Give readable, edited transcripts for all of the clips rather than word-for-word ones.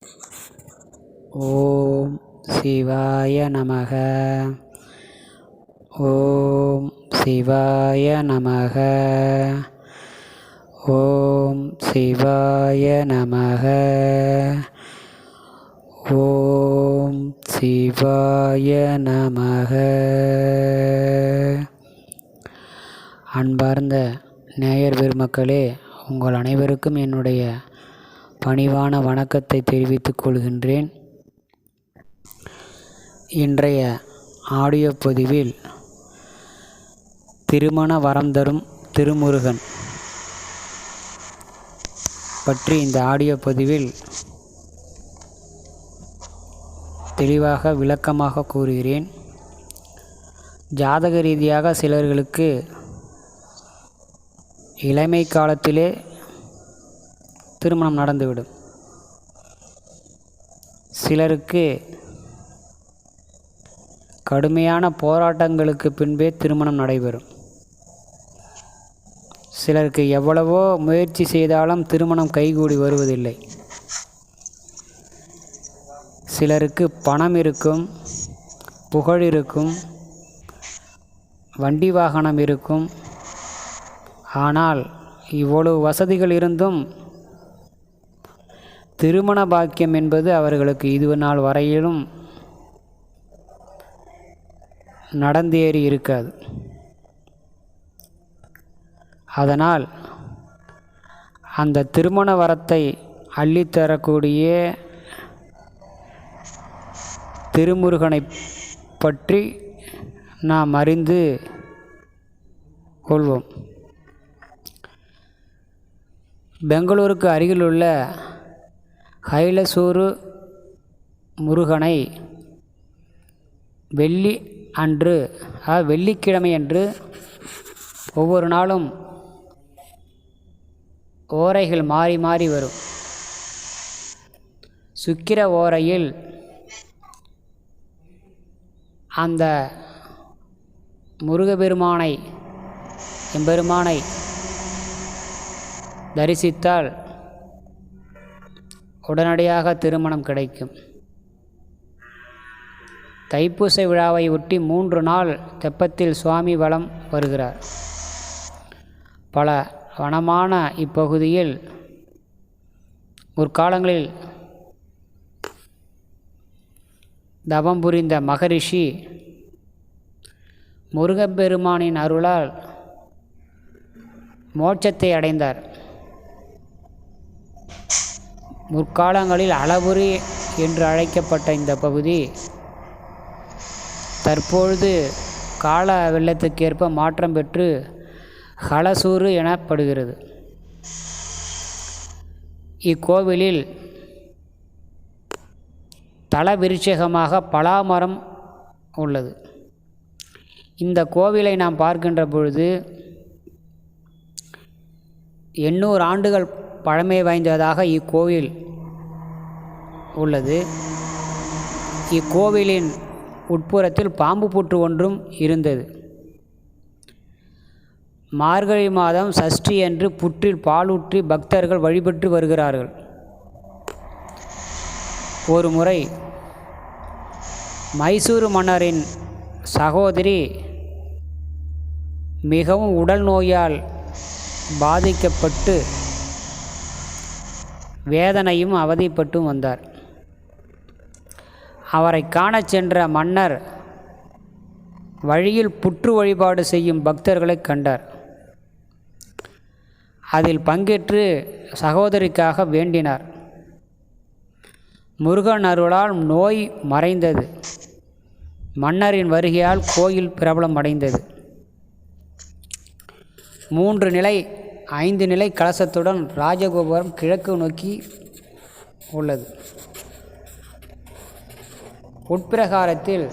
ஓம் சிவாய நமக. ஓம் சிவாய நமக. ஓம் சிவாய நமக. ஓம் சிவாய நமக. அன்பார்ந்த நேயர் பெருமக்களே, உங்கள் அனைவருக்கும் என்னுடைய பணிவான வணக்கத்தை தெரிவித்துக் கொள்கின்றேன். இன்றைய ஆடியோ பதிவில் திருமண வரம் தரும் திருமுருகன் பற்றி இந்த ஆடியோ பதிவில் தெளிவாக விளக்கமாக கூறுகிறேன். ஜாதக ரீதியாக சிலர்களுக்கு இளமை காலத்திலே திருமணம் நடந்துவிடும். சிலருக்கு கடுமையான போராட்டங்களுக்கு பின்பே திருமணம் நடைபெறும். சிலருக்கு எவ்வளவோ முயற்சி செய்தாலும் திருமணம் கைகூடி வருவதில்லை. சிலருக்கு பணம் இருக்கும், புகழ் இருக்கும், வண்டி வாகனம் இருக்கும். ஆனால் இவ்வளவு வசதிகள் இருந்தும் திருமண பாக்கியம் என்பது அவர்களுக்கு இது நாள் வரையிலும் நடந்தேறி இருக்காது. அதனால் அந்த திருமண வரத்தை அள்ளித்தரக்கூடிய திருமுருகனை பற்றி நாம் அறிந்து கொள்வோம். பெங்களூருக்கு அருகிலுள்ள ஹைலசூரு முருகனை வெள்ளிக்கிழமை அன்று ஒவ்வொரு நாளும் ஓரைகள் மாறி மாறி வரும். சுக்கிர ஓரையில் அந்த முருகப்பெருமானை எம்பெருமானை தரிசித்தால் உடனடியாக திருமணம் கிடைக்கும். தைப்பூச விழாவை ஒட்டி 3 நாள் தெப்பத்தில் சுவாமி வலம் வருகிறார். பல வனமான இப்பகுதியில் முற்காலங்களில் தவம் புரிந்த மகரிஷி முருகப்பெருமானின் அருளால் மோட்சத்தை அடைந்தார். முற்காலங்களில் அளபுரி என்று அழைக்கப்பட்ட இந்த பகுதி தற்பொழுது கால வெள்ளத்துக்கேற்ப மாற்றம் பெற்று ஹலசூரு எனப்படுகிறது. இக்கோவிலில் தல விருட்சகமாக பலாமரம் உள்ளது. இந்த கோவிலை நாம் பார்க்கின்ற பொழுது 800 ஆண்டுகள் பழமை வாய்ந்ததாக இக்கோவில் உள்ளது. இக்கோவிலின் உட்புறத்தில் பாம்பு புற்று ஒன்றும் இருந்தது. மார்கழி மாதம் சஷ்டி என்று புற்றில் பாலூற்றி பக்தர்கள் வழிபட்டு வருகிறார்கள். ஒரு முறை மைசூரு மன்னரின் சகோதரி மிகவும் உடல் நோயால் பாதிக்கப்பட்டு வேதனையும் அவதிப்பட்டும் வந்தார். அவரை காணச் சென்ற மன்னர் வழியில் புற்று வழிபாடு செய்யும் பக்தர்களை கண்டார். அதில் பங்கேற்று சகோதரிக்காக வேண்டினார். முருகன் அருளால் நோய் மறைந்தது. மன்னரின் வருகையால் கோயில் பிரபலம் அடைந்தது. 3 நிலை 5 நிலை கலசத்துடன் ராஜகோபுரம் கிழக்கு நோக்கி உள்ளது. உட்பிரகாரத்தில்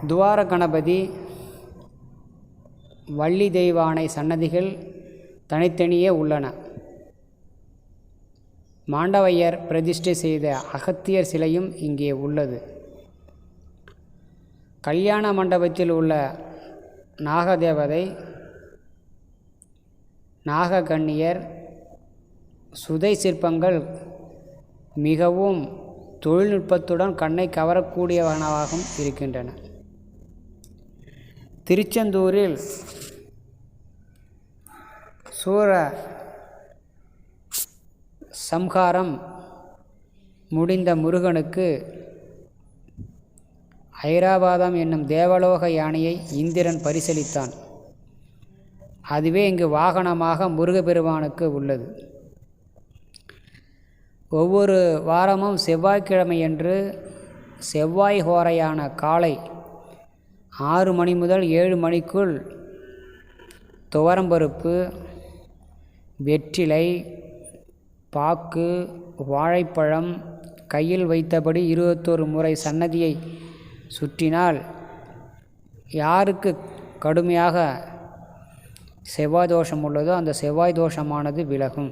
துவார கணபதி, வள்ளி தெய்வானை சன்னதிகள் தனித்தனியே உள்ளன. மாண்டவையர் பிரதிஷ்டை செய்த அகத்தியர் சிலையும் இங்கே உள்ளது. கல்யாண மண்டபத்தில் உள்ள நாகதேவதை, நாககன்னியர், சுதை சிற்பங்கள் மிகவும் தொழில்நுட்பத்துடன் கண்ணை கவரக்கூடியவனவாகவும் இருக்கின்றன. திருச்செந்தூரில் சூர சம்ஹாரம் முடிந்த முருகனுக்கு ஐராவதம் என்னும் தேவலோக யானையை இந்திரன் பரிசளித்தான். அதுவே இங்கு வாகனமாக முருகப்பெருமானுக்கு உள்ளது. ஒவ்வொரு வாரமும் செவ்வாய்க்கிழமையன்று செவ்வாய் ஹோரையான காலை 6 மணி முதல் 7 மணிக்குள் துவரம்பருப்பு, வெற்றிலை, பாக்கு, வாழைப்பழம் கையில் வைத்தபடி 21 முறை சன்னதியை சுற்றினால் யாருக்கு கடுமையாக செவ்வாய் தோஷம் உள்ளதோ அந்த செவ்வாய் தோஷமானது விலகும்.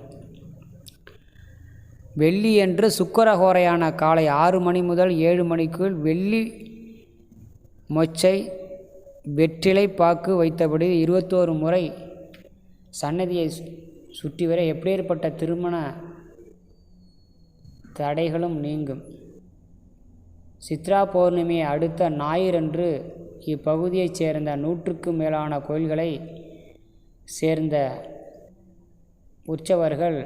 வெள்ளியன்று சுக்கிரஹோரையான காலை 6 மணி முதல் 7 மணிக்குள் வெள்ளி மொச்சை, வெற்றிலை பாக்கு வைத்தபடி 21 முறை சன்னதியை சுற்றி வர எப்பேற்பட்ட திருமண தடைகளும் நீங்கும். சித்ரா பௌர்ணமியை அடுத்த ஞாயிறன்று இப்பகுதியைச் சேர்ந்த 100க்கும் மேலான கோயில்களை சேர்ந்த உற்சவர்கள்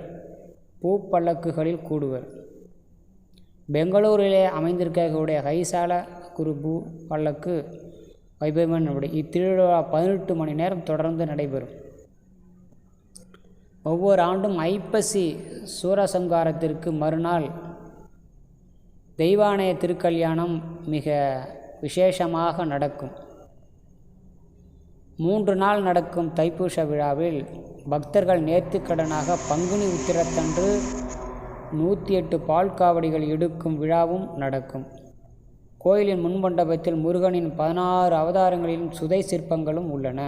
பூப்பல்லக்குகளில் கூடுவர். பெங்களூரிலே அமைந்திருக்கக்கூடிய ஹைசால குரு பூ பல்லக்கு வைபவம். இத்திருவிழா 18 மணி நேரம் தொடர்ந்து நடைபெறும். ஒவ்வொரு ஆண்டும் ஐப்பசி சூரசம்ஹாரத்திற்கு மறுநாள் தெய்வானைய திருக்கல்யாணம் மிக விசேஷமாக நடக்கும். 3 நாள் நடக்கும் தைப்பூச விழாவில் பக்தர்கள் நேர்த்திக்கடனாக பங்குனி உத்திரத்தன்று 108 பால் காவடிகள் எடுக்கும் விழாவும் நடக்கும். கோயிலின் முன்மண்டபத்தில் முருகனின் 16 அவதாரங்களிலும் சுதை சிற்பங்களும் உள்ளன.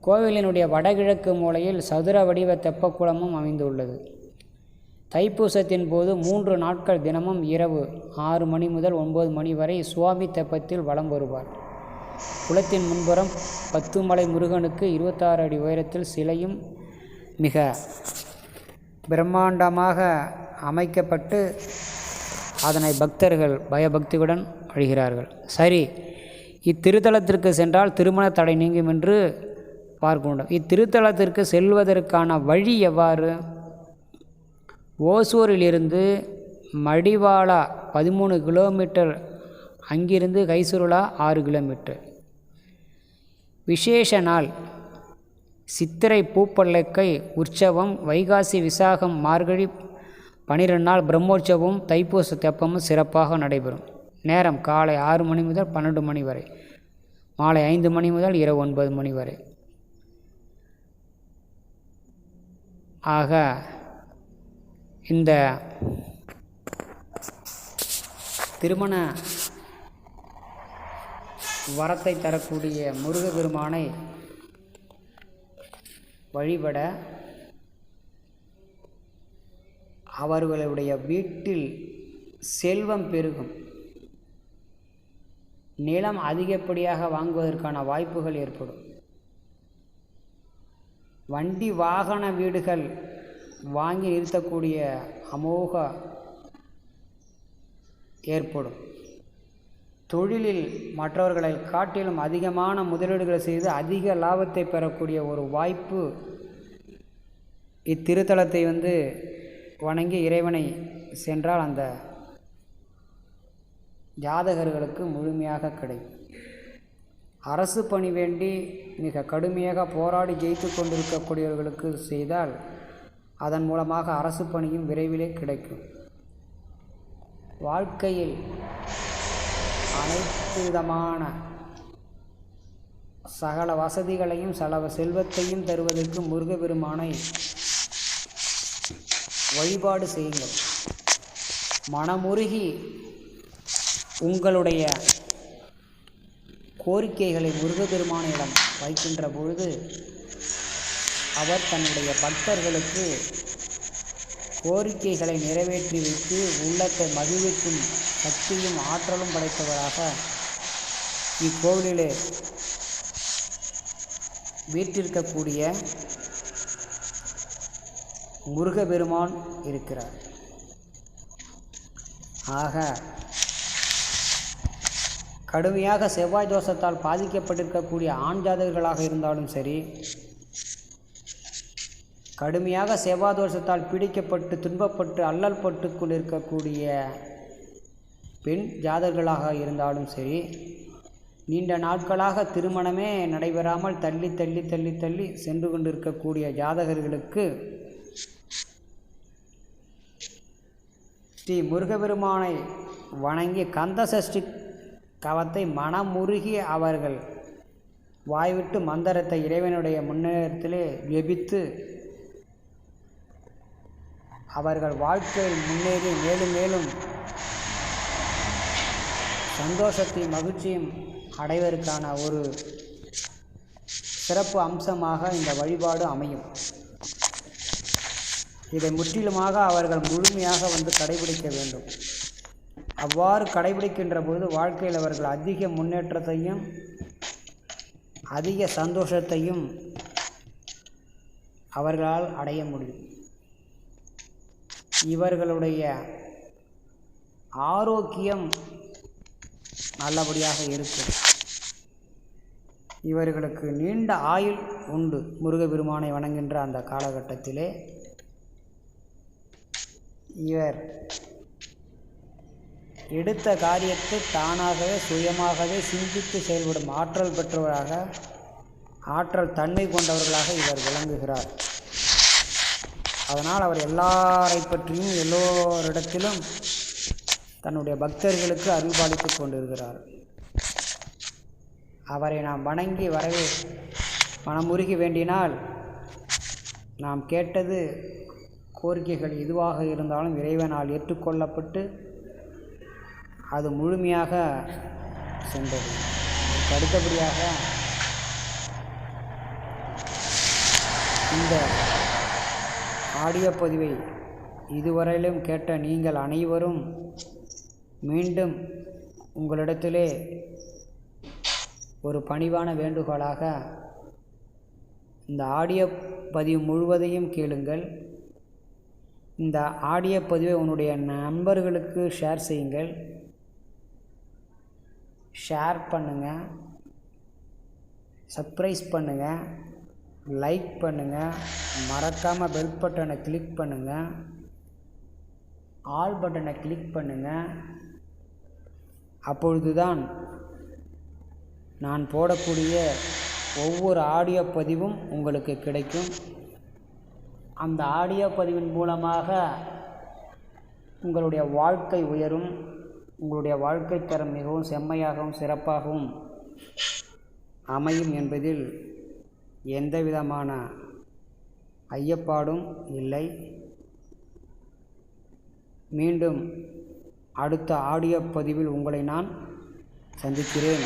கோவிலினுடைய வடகிழக்கு மூலையில் சதுர வடிவ தெப்பக்குளமும் அமைந்துள்ளது. தைப்பூசத்தின் போது 3 நாட்கள் தினமும் இரவு 6 மணி முதல் 9 மணி வரை சுவாமி தெப்பத்தில் வலம் வருவார். குளத்தின் முன்புறம் 10 மலை முருகனுக்கு 26 அடி உயரத்தில் சிலையும் மிக பிரம்மாண்டமாக அமைக்கப்பட்டு அதனை பக்தர்கள் பயபக்தியுடன் அழிகிறார்கள். சரி, இத்திருத்தலத்திற்கு சென்றால் திருமண தடை நீங்கும் என்று பார்க்க வேண்டும். இத்திருத்தலத்திற்கு செல்வதற்கான வழி எவ்வாறு? ஓசூரிலிருந்து மடிவாளா 13 கிலோமீட்டர், அங்கிருந்து கைசுருளா 6 கிலோமீட்டர். விசேஷ நாள் சித்திரை பூப்பல்லக்கை உற்சவம், வைகாசி விசாகம் மார்கழி 12 நாள் பிரம்மோற்சவமும் தைப்பூச தெப்பமும் சிறப்பாக நடைபெறும். நேரம் காலை 6 மணி முதல் 12 மணி வரை, மாலை 5 மணி முதல் இரவு 9 மணி வரை. ஆக இந்த திருமண வரத்தை தரக்கூடிய முருகப்பெருமானை வழிபட அவர்களுடைய வீட்டில் செல்வம் பெருகும். நிலம் அதிகப்படியாக வாங்குவதற்கான வாய்ப்புகள் ஏற்படும். வண்டி வாகன வீடுகள் வாங்கி நிறுத்தக்கூடிய அமோக ஏற்படும். தொழிலில் மற்றவர்களை காட்டிலும் அதிகமான முதலீடுகளை செய்து அதிக லாபத்தை பெறக்கூடிய ஒரு வாய்ப்பு இத்திருத்தலத்தை வணங்கி இறைவனை சென்றால் அந்த ஜாதகர்களுக்கு முழுமையாக கிடைக்கும். அரசு பணி வேண்டி மிக கடுமையாக போராடி ஜெயித்து கொண்டிருக்கக்கூடியவர்களுக்கு செய்தால் அதன் மூலமாக அரசு பணியும் விரைவிலே கிடைக்கும். வாழ்க்கையில் அனைத்து விதமான சகல வசதிகளையும் செல்வத்தையும் தருவதற்கு முருகப்பெருமானை வழிபாடு செய்யுங்கள். மனமுருகி உங்களுடைய கோரிக்கைகளை முருகப்பெருமானிடம் வைக்கின்ற பொழுது அவர் தன்னுடைய பக்தர்களுக்கு கோரிக்கைகளை நிறைவேற்றி வைத்து உள்ளத்தை மகிழ்விக்கும் சக்தியும் ஆற்றலும் படைத்தவராக இக்கோவிலிலே வீற்றிருக்கக்கூடிய முருகப்பெருமான் இருக்கிறார். ஆக கடுமையாக செவ்வாய் தோஷத்தால் பாதிக்கப்பட்டிருக்கக்கூடிய ஆண் ஜாதகர்களாக இருந்தாலும் சரி, கடுமையாக செவ்வாய் தோஷத்தால் பீடிக்கப்பட்டு துன்பப்பட்டு அல்லல் பட்டு கொண்டிருக்கக்கூடிய பெண் ஜாதகர்களாக இருந்தாலும் சரி, நீண்ட நாட்களாக திருமணமே நடைபெறாமல் தள்ளி தள்ளி தள்ளி தள்ளி சென்று கொண்டிருக்கக்கூடிய ஜாதகர்களுக்கு ஸ்ரீ முருகப்பெருமானை வணங்கி கந்தசஷ்டி கவத்தை மனமுருகி அவர்கள் வாய்விட்டு மந்திரத்தை இறைவனுடைய முன்னேற்றத்திலே ஜெபித்து அவர்கள் வாழ்க்கையில் முன்னேறி மேலும் மேலும் சந்தோஷத்தையும் மகிழ்ச்சியும் அடைவதற்கான ஒரு சிறப்பு அம்சமாக இந்த வழிபாடு அமையும். இதை முற்றிலுமாக அவர்கள் முழுமையாக கடைபிடிக்க வேண்டும். அவ்வாறு கடைபிடிக்கின்ற பொழுது வாழ்க்கையில் அவர்கள் அதிக முன்னேற்றத்தையும் அதிக சந்தோஷத்தையும் அவர்களால் அடைய முடியும். இவர்களுடைய ஆரோக்கியம் நல்லபடியாக இருக்கும். இவர்களுக்கு நீண்ட ஆயுள் உண்டு. முருகப்பெருமானை வணங்குகின்ற அந்த காலகட்டத்திலே இவர் எடுத்த காரியத்தை தானாகவே சுயமாகவே சிந்தித்து செயல்படும் ஆற்றல் பெற்றவராக, ஆற்றல் தன்மை கொண்டவர்களாக இவர் விளங்குகிறார். அதனால் அவர் எல்லாரை பற்றியும் எல்லோரிடத்திலும் தன்னுடைய பக்தர்களுக்கு அருள்பாலித்து கொண்டிருக்கிறார். அவரை நாம் வணங்கி வரவே மனமுருகி வேண்டினால் நாம் கேட்டது கோரிக்கைகள் எதுவாக இருந்தாலும் இறைவனால் ஏற்றுக்கொள்ளப்பட்டு அது முழுமையாக சென்றது. அடுத்தபடியாக இந்த ஆடியோ பதிவை இதுவரையிலும் கேட்ட நீங்கள் அனைவரும் மீண்டும் உங்களிடத்திலே ஒரு பணிவான வேண்டுகோளாக இந்த ஆடியோ பதிவு முழுவதையும் கேளுங்கள். இந்த ஆடியோ பதிவை உன்னுடைய நண்பர்களுக்கு ஷேர் செய்யுங்கள். ஷேர் பண்ணுங்கள், சப்ஸ்கிரைப் பண்ணுங்கள், லைக் பண்ணுங்கள், மறக்காமல் பெல் பட்டனை கிளிக் பண்ணுங்கள், ஆல் பட்டனை கிளிக் பண்ணுங்கள். அப்பொழுதுதான் நான் போடக்கூடிய ஒவ்வொரு ஆடியோ பதிவும் உங்களுக்கு கிடைக்கும். அந்த ஆடியோ பதிவின் மூலமாக உங்களுடைய வாழ்க்கை உயரும். உங்களுடைய வாழ்க்கை தரம் மிகவும் செம்மையாகவும் சிறப்பாகவும் அமையும் என்பதில் எந்த விதமான ஐயப்பாடும் இல்லை. மீண்டும் அடுத்த ஆடியோ பதிவில் உங்களை நான் சந்திக்கிறேன்.